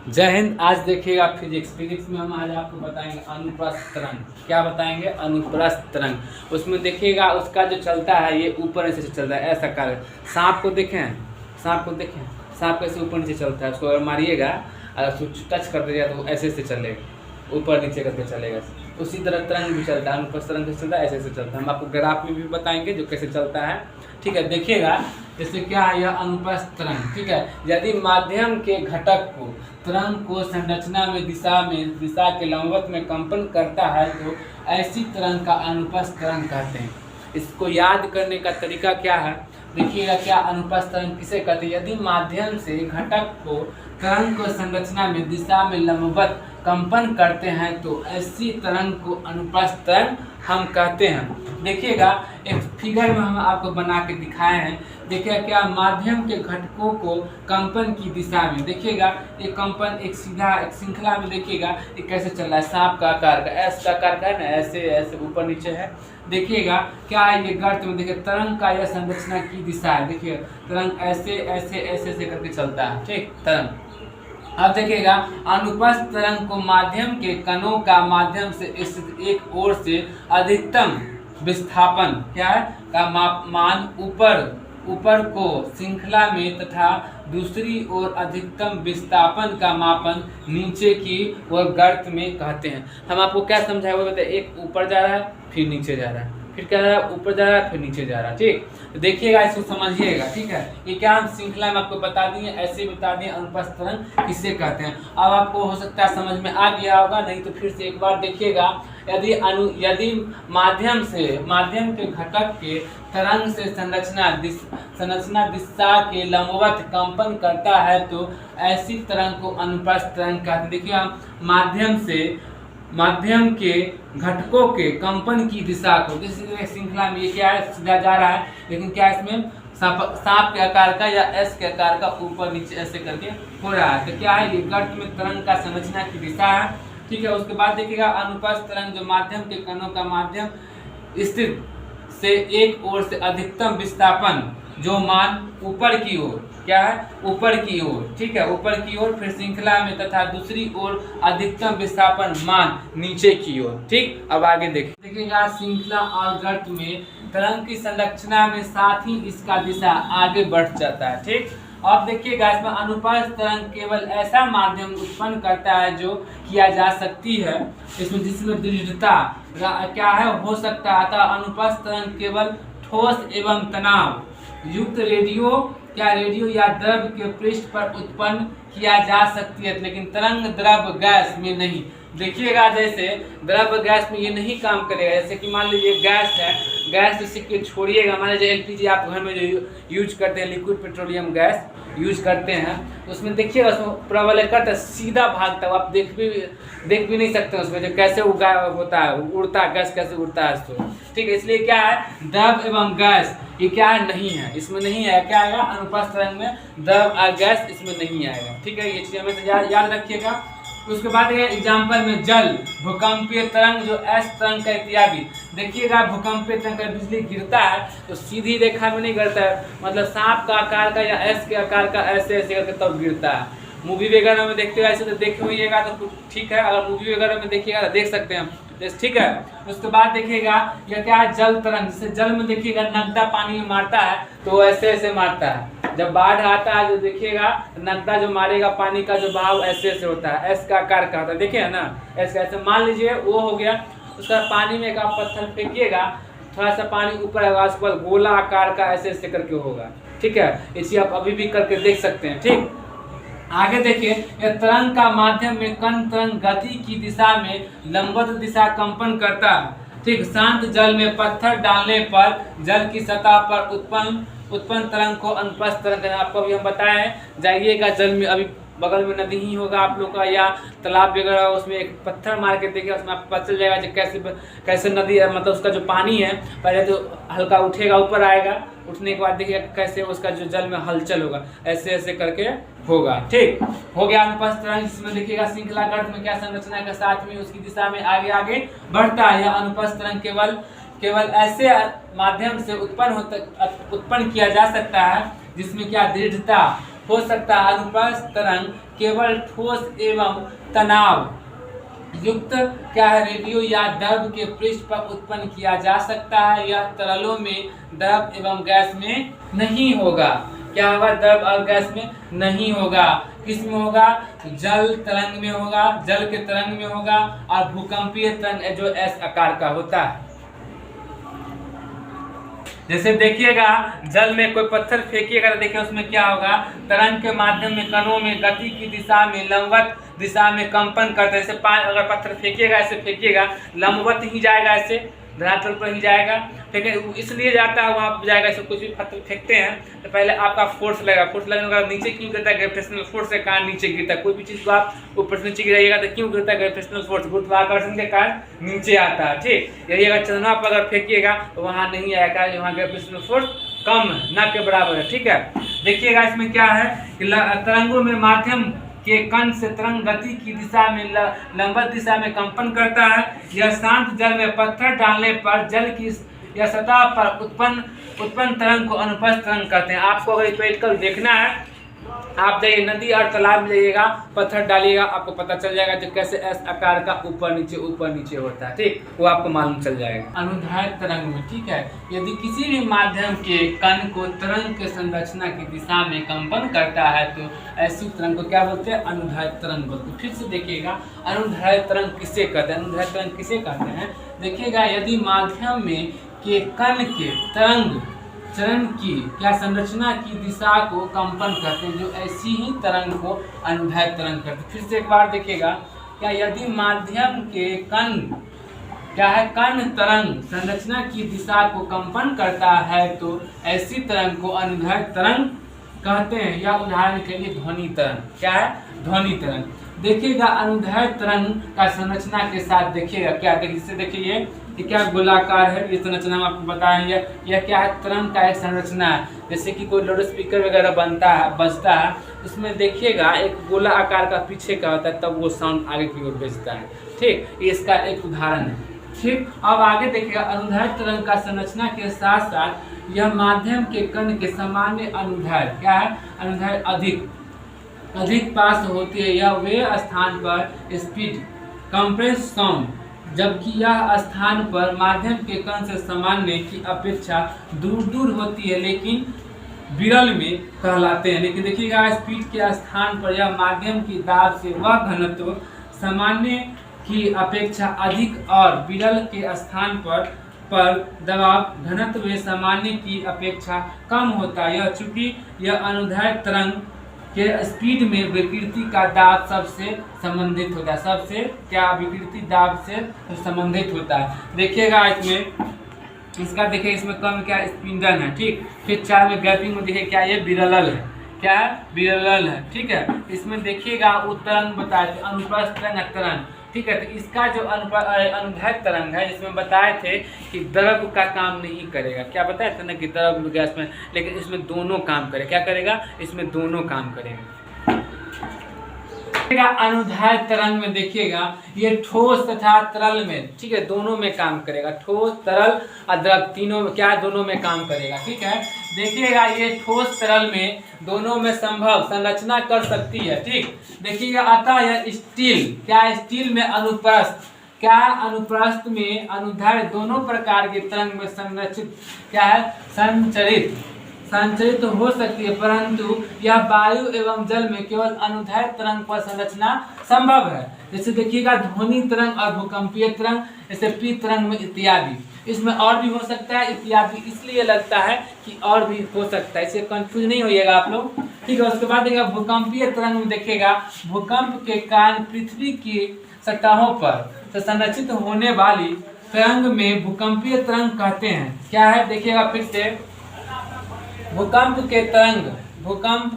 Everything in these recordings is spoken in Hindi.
जय हिंद। आज देखिएगा फिजिक्स में हम आज आपको बताएंगे अनुप्रस्थ तरंग। क्या बताएंगे? अनुप्रस्थ तरंग। उसमें देखिएगा उसका जो चलता है ये ऊपर नीचे से चलता है, ऐसा कार्य। सांप को देखें, सांप कैसे ऊपर नीचे चलता है। उसको अगर मारिएगा, अगर उसको टच कर दीजिएगा तो ऐसे से चलेगा, ऊपर नीचे करके चलेगा। उसी तरह तरंग भी चलता है, अनुप्रस्थ तरंग कैसे चलता है, ऐसे चलता है। हम आपको ग्राफ में भी बताएंगे जो कैसे चलता है। ठीक है, देखिएगा जैसे क्या है यह अनुप्रस्थ तरंग। ठीक है, यदि माध्यम के घटक को तरंग को संरचना में दिशा के लंबवत में कंपन करता है तो ऐसी तरंग का अनुप्रस्थ तरंग कहते हैं। इसको याद करने का तरीका क्या है, देखिएगा क्या अनुप्रस्थ तरंग किसे कहते हैं। यदि माध्यम से घटक को तरंग को संरचना में दिशा में लंबवत कंपन करते हैं तो ऐसी तरंग को अनुप्रस्थ तरंग हम कहते हैं। देखिएगा एक फिगर में हम आपको बना के दिखाए हैं। देखिए क्या माध्यम के घटकों को कंपन की दिशा में, देखिएगा ये कंपन एक सीधा एक श्रृंखला में, देखिएगा ये कैसे चल रहा है। सांप का आकार का, एस का आकार का है ना, ऐसे ऐसे ऊपर नीचे है। देखिएगा क्या है ये गर्त में, देखिए तरंग का यह संरचना की दिशा है। देखिए तरंग ऐसे ऐसे ऐसे ऐसे करके चलता है। ठीक, तरंग। अब देखिएगा अनुप्रस्थ तरंग को माध्यम के कणों का माध्यम से स्थित एक ओर से अधिकतम विस्थापन क्या है का मान ऊपर को श्रृंखला में तथा दूसरी ओर अधिकतम विस्थापन का मापन नीचे की ओर गर्त में कहते हैं। हम आपको क्या समझाए वो बताए, एक ऊपर जा रहा है फिर नीचे जा रहा है, फिर क्या रहा है, ऊपर जा रहा है फिर नीचे जा रहा है। ठीक, तो देखिएगा इसको समझिएगा। ठीक है, ये क्या हम श्रृंखला में आपको बता दिए, ऐसे बता दिए अनुप्रस्थ तरंग किसे कहते हैं। अब आपको हो सकता है समझ में आ गया होगा, नहीं तो फिर से एक बार देखिएगा। यदि माध्यम के घटक के तरंग से संरचना दिशा के लंबवत कंपन करता है तो ऐसी तरंग को अनुप्रस्थ तरंग कहते हैं। देखिए हम माध्यम के घटकों के कंपन की दिशा को, जैसे श्रृंखला में ये क्या है, सीधा जा रहा है, लेकिन क्या इसमें सांप के आकार का या एस के आकार का ऊपर नीचे ऐसे करके हो रहा है। तो क्या है ये गर्त में तरंग का संरचना की दिशा है। ठीक है, उसके बाद देखिएगा अनुप्रस्थ तरंग जो माध्यम के कणों का माध्यम स्थित से एक ओर से अधिकतम विस्थापन जो मान ऊपर की ओर, क्या है, ऊपर की ओर। ठीक है, ऊपर की ओर फिर श्रृंखला में तथा दूसरी ओर अधिकतम विस्थापन मान नीचे की ओर। ठीक, अब आगे देखिएगा श्रृंखला और गर्त में तरंग की संरचना में साथ ही इसका दिशा आगे बढ़ जाता है। ठीक, अब देखिएगा इसमें अनुप्रस्थ तरंग केवल ऐसा माध्यम उत्पन्न करता है जो किया जा सकती है इसमें जिसमें दृढ़ता क्या है हो सकता है। अतः अनुप्रस्थ तरंग केवल ठोस एवं तनाव युक्त रेडियो या द्रव के पृष्ठ पर उत्पन्न किया जा सकती है, लेकिन तरंग द्रव गैस में नहीं। देखिएगा जैसे द्रव गैस में ये नहीं काम करेगा। जैसे कि मान लीजिए गैस है, गैस जैसे कि छोड़िएगा, मान लीजिए एलपीजी आप घर में जो यूज करते हैं, लिक्विड पेट्रोलियम गैस यूज करते हैं, तो उसमें देखिएगा उसमें प्रबल करता है, सीधा भागता है, आप देख भी नहीं सकते उसमें जो कैसे होता है, उड़ता है, गैस कैसे उड़ता है उसको। ठीक है, इसलिए क्या है द्रव एवं गैस ये क्या है, नहीं है, इसमें नहीं है। क्या आएगा अनुप्रस्थ तरंग में, द्रव और गैस इसमें नहीं आएगा। ठीक है, ये चीज हमें याद रखिएगा। उसके बाद एग्जाम्पल में जल, भूकंपीय तरंग जो एस तरंग का इत्यादि। देखिएगा भूकंपीय तरंग का बिजली गिरता है तो सीधी रेखा में नहीं गिरता है, मतलब सांप का आकार का या एस के आकार का ऐसे ऐसे करके तब गिरता है। मूवी वगैरह में देखते हो ऐसे तो देखे होइएगा तो ठीक है, अगर मूवी वगैरह में देखिएगा तो देख सकते हैं। ठीक है, उसके बाद देखिएगा यह क्या है जल तरंग, जैसे जल में देखिएगा नगदा पानी में मारता है तो ऐसे ऐसे मारता है। जब बाढ़ आता है जो देखिएगा नगदा जो मारेगा पानी का जो बहाव ऐसे ऐसे होता है, एस का आकार का होता है। देखिए ना एस का, ऐसे मान लीजिए वो हो गया। उसका पानी में एक आप पत्थर फेंकिएगा, थोड़ा सा पानी ऊपर आएगा, उसके बाद गोला आकार का ऐसे ऐसे करके होगा। ठीक है, इसी आप अभी भी करके देख सकते हैं। ठीक, आगे देखिए यह तरंग का माध्यम में कण तरंग गति की दिशा में लंबवत दिशा कंपन करता है। ठीक, शांत जल में पत्थर डालने पर जल की सतह पर उत्पन्न तरंग को अनुप्रस्थ तरंग। आपको अभी हम बताए हैं, जाइएगा जल में, अभी बगल में नदी ही होगा आप लोग का या तालाब वगैरह, उसमें एक पत्थर मार के देखिए, उसमें आपको पता चल जाएगा कि कैसे नदी है, मतलब उसका जो पानी है पहले तो हल्का उठेगा, ऊपर आएगा, उठने के बाद देखिए कैसे उसका जो जल में हलचल होगा, ऐसे ऐसे करके होगा। ठीक, हो गया अनुप्रस्थ तरंग, जिसमें देखिएगा श्रृंखला गर्त में क्या संरचना के साथ में उसकी दिशा में आगे आगे बढ़ता है। यह अनुप्रस्थ तरंग केवल ऐसे माध्यम से उत्पन्न किया जा सकता है जिसमें क्या दृढ़ता हो सकता है अनुप्रस्थ तरंग केवल ठोस एवं तनाव युक्त क्या है रेडियो या द्रव के पृष्ठ पर उत्पन्न किया जा सकता है। यह तरलों में द्रव एवं गैस में नहीं होगा। क्या होगा? द्रव और गैस में नहीं होगा। किस में होगा? जल तरंग में होगा, जल के तरंग में होगा और भूकंपीय तरंग जो एस आकार का होता है। जैसे देखिएगा जल में कोई पत्थर फेंकिएगा तो देखिए उसमें क्या होगा, तरंग के माध्यम में कणों में गति की दिशा में लंबवत दिशा में कंपन करते हैं। जैसे अगर पत्थर फेंकिएगा ऐसे फेंकिएगा लंबवत ही जाएगा, ऐसे धरातल पर ही जाएगा, ठीक है। इसलिए जाता है वहाँ जाएगा। ऐसे कुछ भी पत्थर फेंकते हैं तो पहले आपका फोर्स लगेगा, फोर्स लगने के बाद नीचे क्यों गिरता है? ग्रेविटेशनल फोर्स के कारण नीचे गिरता है। कोई भी चीज़ को आप ऊपर से नीचे गिराइएगा तो क्यों गिरता है? ग्रेविटेशनल फोर्स, गुरुत्वाकर्षण के कारण नीचे आता है, ठीक। यही अगर चंद्रमा पर अगर फेंकिएगा तो वहाँ नहीं आएगा, वहाँ ग्रेविटेशनल फोर्स कम है, ना के बराबर है, ठीक है। देखिएगा इसमें क्या है कि तरंगों में माध्यम के कण से तरंग गति की दिशा में लंबवत दिशा में कंपन करता है। यह शांत जल में पत्थर डालने पर जल की या सतह पर उत्पन्न तरंग को अनुप्रस्थ तरंग कहते हैं। आपको अगर प्रैक्टिकल देखना है, आप जाइए नदी और तालाब में जाइएगा, पत्थर डालिएगा, आपको पता चल जाएगा जो कैसे एस आकार का ऊपर नीचे होता है, ठीक, वो आपको मालूम चल जाएगा। अनुदैर्ध्य तरंग में, ठीक है, यदि किसी भी माध्यम के कण को तरंग के संरचना की दिशा में कंपन करता है तो ऐसी तरंग को क्या बोलते हैं? अनुदैर्ध्य तरंग बोलते हैं। फिर से देखिएगा अनुदैर्ध्य तरंग किसे कहते हैं? अनुदैर्ध्य तरंग किसे कहते हैं? देखिएगा यदि माध्यम में के कण के तरंग चरण की क्या संरचना की दिशा को कंपन करते हैं, जो ऐसी ही तरंग को अनुदैर्ध्य तरंग करते हैं। फिर से एक बार देखिएगा, क्या यदि माध्यम के कण क्या है कण तरंग संरचना की दिशा को कंपन करता है तो ऐसी तरंग को अनुदैर्ध्य तरंग कहते हैं। या उदाहरण के लिए ध्वनि तरंग, क्या है? ध्वनि तरंग। देखिएगा अनुदैर्ध्य तरंग का संरचना के साथ देखिएगा क्या, देखिए ये क्या गोलाकार है, ये संरचना हम आपको बताएंगे। यह क्या है? तरंग का एक संरचना है। जैसे कि कोई लाउड स्पीकर वगैरह बजता है, उसमें देखिएगा एक गोला आकार का पीछे का होता है, तब वो साउंड आगे की ओर भेजता है, ठीक। ये इसका एक उदाहरण है, ठीक। अब आगे देखिएगा अनुदैर्ध्य तरंग का संरचना के साथ साथ यह माध्यम के कण के सामान्य अनुदैर्ध्य क्या है? अनुदैर्ध्य अधिक पास होती है। यह वे स्थान पर स्पीड कंप्रेस साउंड, जबकि यह स्थान पर माध्यम के कण से सामान्य की अपेक्षा दूर होती है, लेकिन विरल में कहलाते हैं। लेकिन देखिएगा स्पीड के स्थान पर यह माध्यम की दाब से वह घनत्व सामान्य की अपेक्षा अधिक और विरल के स्थान पर दबाव घनत्व सामान्य की अपेक्षा कम होता है। यह चूंकि यह अनुदैर्ध्य तरंग के स्पीड में विकृति का दाब सबसे संबंधित होता है, सबसे क्या विकृति दाब से संबंधित होता है। देखिएगा इसमें इसका देखिए इसमें कम क्या स्पिंडल है, ठीक। फिर 4 में गैपिंग में देखिए क्या ये विरल है, क्या है? विरल है, ठीक है। इसमें देखिएगा वो तरंग बताए थे अनुप्रस्थ तरंग, ठीक है। तो इसका जो अनुदैर्ध्य तरंग है इसमें बताए थे कि द्रव का काम नहीं करेगा, क्या बताए थे ना कि द्रव गैस में, लेकिन इसमें दोनों काम करेगा। क्या करेगा? इसमें दोनों काम करेगा। अनुदैर्ध्य तरंग में देखिएगा ये ठोस तथा तरल में, ठीक है, दोनों में काम करेगा। ठोस, तरल और द्रव तीनों में क्या, दोनों में काम करेगा, ठीक है। देखिएगा ये ठोस तरल में दोनों में संभव संरचना कर सकती है, ठीक। देखिएगा अतः यह स्टील क्या, स्टील में अनुप्रस्थ क्या, अनुप्रस्थ में अनुदैर्ध्य दोनों प्रकार के तरंग में संरचित क्या है, संचरित हो सकती है, परंतु यह वायु एवं जल में केवल अनुदैर्ध्य तरंग पर संरचना संभव है। जैसे देखिएगा ध्वनि तरंग और भूकंपीय तरंग, जैसे पी तरंग में इत्यादि। इसमें और भी हो सकता है इत्यादि, इसलिए लगता है कि और भी हो सकता है, इसे कंफ्यूज नहीं होइएगा आप लोग, ठीक है। उसके बाद देखिएगा भूकंपीय तरंग में देखिएगा भूकंप के कारण पृथ्वी की सतहों पर संरचित होने वाली तरंग में भूकंपीय तरंग कहते हैं। क्या है? देखिएगा फिर से, भूकंप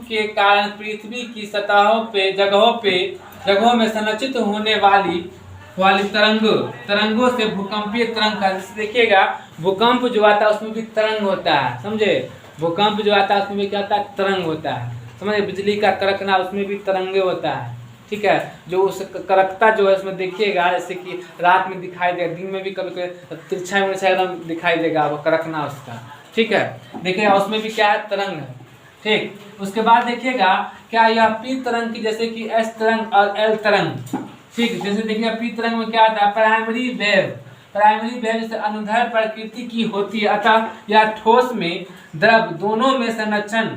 के कारण पृथ्वी की सतहों पे जगहों में संरचित होने वाली तरंगों से भूकंपीय तरंग का। देखिएगा भूकंप जो आता है उसमें भी तरंग होता है, समझे। भूकंप जो आता है उसमें भी क्या होता है? तरंग होता है, समझे। बिजली का कड़कना उसमें भी तरंगे होता है, ठीक है। जो उस कड़कता जो है उसमें देखिएगा जैसे कि रात में दिखाई देगा, दिन में भी कभी तिरछा एकदम दिखाई देगा वो कड़कना उसका, ठीक है। देखिएगा उसमें भी क्या है? तरंग है, ठीक। उसके बाद देखिएगा क्या यह पी तरंग की जैसे कि एस तरंग और एल तरंग, ठीक। जैसे देखिए पी तरंग में क्या आता है, प्राइमरी वेव, प्राइमरी वेव जैसे अनुदैर्ध्य प्रकृति की होती है, अतः यह ठोस में द्रव दोनों में संरक्षण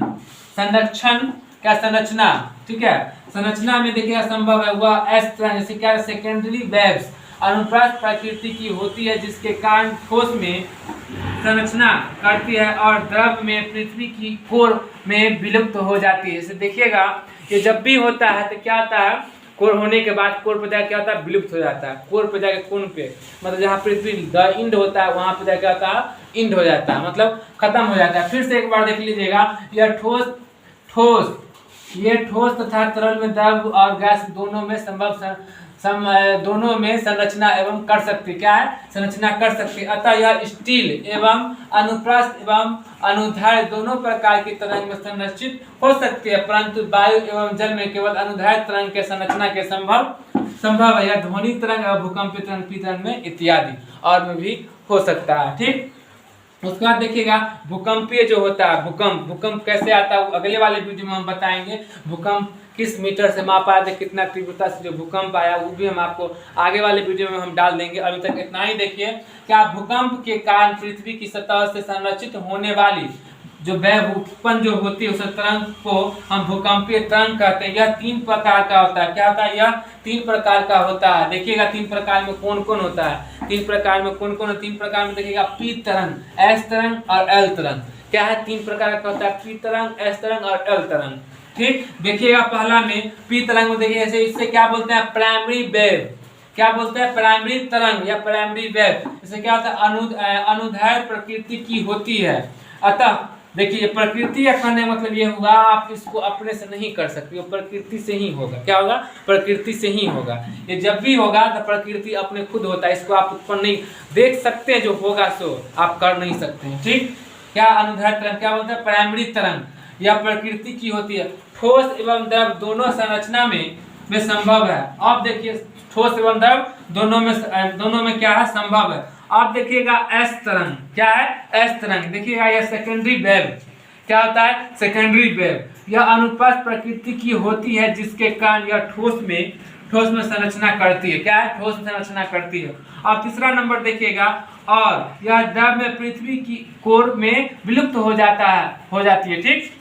क्या संरचना, ठीक है, संरचना में देखिए संभव है वह एस तरंग जैसे क्या सेकेंडरी वेव्स अनुप्रस्थ प्रकृति की होती है, जिसके कारण ठोस में संरचना करती है और द्रव में पृथ्वी की कोर में विलुप्त हो जाती है। जैसे देखिएगा ये जब भी होता है तो क्या होता है, कोर होने के बाद कोर पे जाकर क्या होता है, विलुप्त हो जाता है। कोर पे जाकर कोन पे मतलब जहाँ पृथ्वी द इंड होता है वहां पे जाकर क्या होता है, इंड हो जाता है, मतलब खत्म हो जाता है। फिर से एक बार देख लीजिएगा, यह ये ठोस तथा तरल में द्रव और गैस दोनों में संरचना एवं कर सकती, क्या है, संरचना कर सकती। अतः यह स्टील एवं अनुप्रस्थ एवं अनुदैर्ध्य दोनों प्रकार की तरंग में संरचित हो सकती है, परंतु वायु एवं जल में केवल अनुदैर्ध्य तरंग के संरचना के संभव है। यह ध्वनि तरंग और भूकंपीय तरंग पी तरंग में इत्यादि और में भी हो सकता है, ठीक। उसके बाद देखिएगा भूकंपीय जो होता है, भूकंप कैसे आता है अगले वाले वीडियो में हम बताएंगे। भूकंप किस मीटर से मापा है, कितना तीव्रता से जो भूकंप आया वो भी हम आपको आगे वाले वीडियो में हम डाल देंगे। अभी तक इतना ही देखिए। क्या भूकंप के कारण पृथ्वी की सतह से संरचित होने वाली जो वेव उत्पन्न जो होती है उस तरंग को हम भूकंपीय तरंग कहते हैं। यह 3 प्रकार का होता है। क्या होता है, यह 3 प्रकार का होता है। देखिएगा 3 प्रकार में कौन कौन होता है, 3 प्रकार में कौन कौन, 3 प्रकार में देखिएगा पी तरंग, एस तरंग और एल तरंग। क्या है, 3 प्रकार का होता है, पी तरंग, एस तरंग और एल तरंग, ठीक। देखिएगा पहला में पी तरंग में देखिए ऐसे इससे क्या बोलते हैं, प्राइमरी वेव, क्या बोलते हैं, प्राइमरी तरंग या प्राइमरी वेव। इससे क्या होता है, अनुदैर्ध्य प्रकृति की होती है। अतः देखिए प्रकृति का कहने मतलब ये हुआ आप इसको अपने से नहीं कर सकते, वो प्रकृति से ही होगा। क्या होगा, प्रकृति से ही होगा। ये जब भी होगा तो प्रकृति अपने खुद होता है, इसको आप उत्पन्न नहीं देख सकते, जो होगा सो आप कर नहीं सकते हैं, ठीक। क्या अनुदैर्ध्य तरंग क्या बोलते हैं, प्राइमरी तरंग या प्रकृति की होती है, ठोस एवं द्रव दोनों संरचना में संभव है। अब देखिए ठोस एवं द्रव दोनों में क्या है, संभव है। आप देखिएगा एस तरंग, क्या है, एस तरंग। देखिएगा यह सेकेंडरी वेव, क्या होता है, सेकेंडरी वेव। यह अनुप्रस्थ प्रकृति की होती है, जिसके कारण यह ठोस में संरचना करती है। क्या है, ठोस में संरचना करती है। अब तीसरा नंबर देखिएगा, और यह द्रव में पृथ्वी की कोर में विलुप्त हो जाती है, ठीक।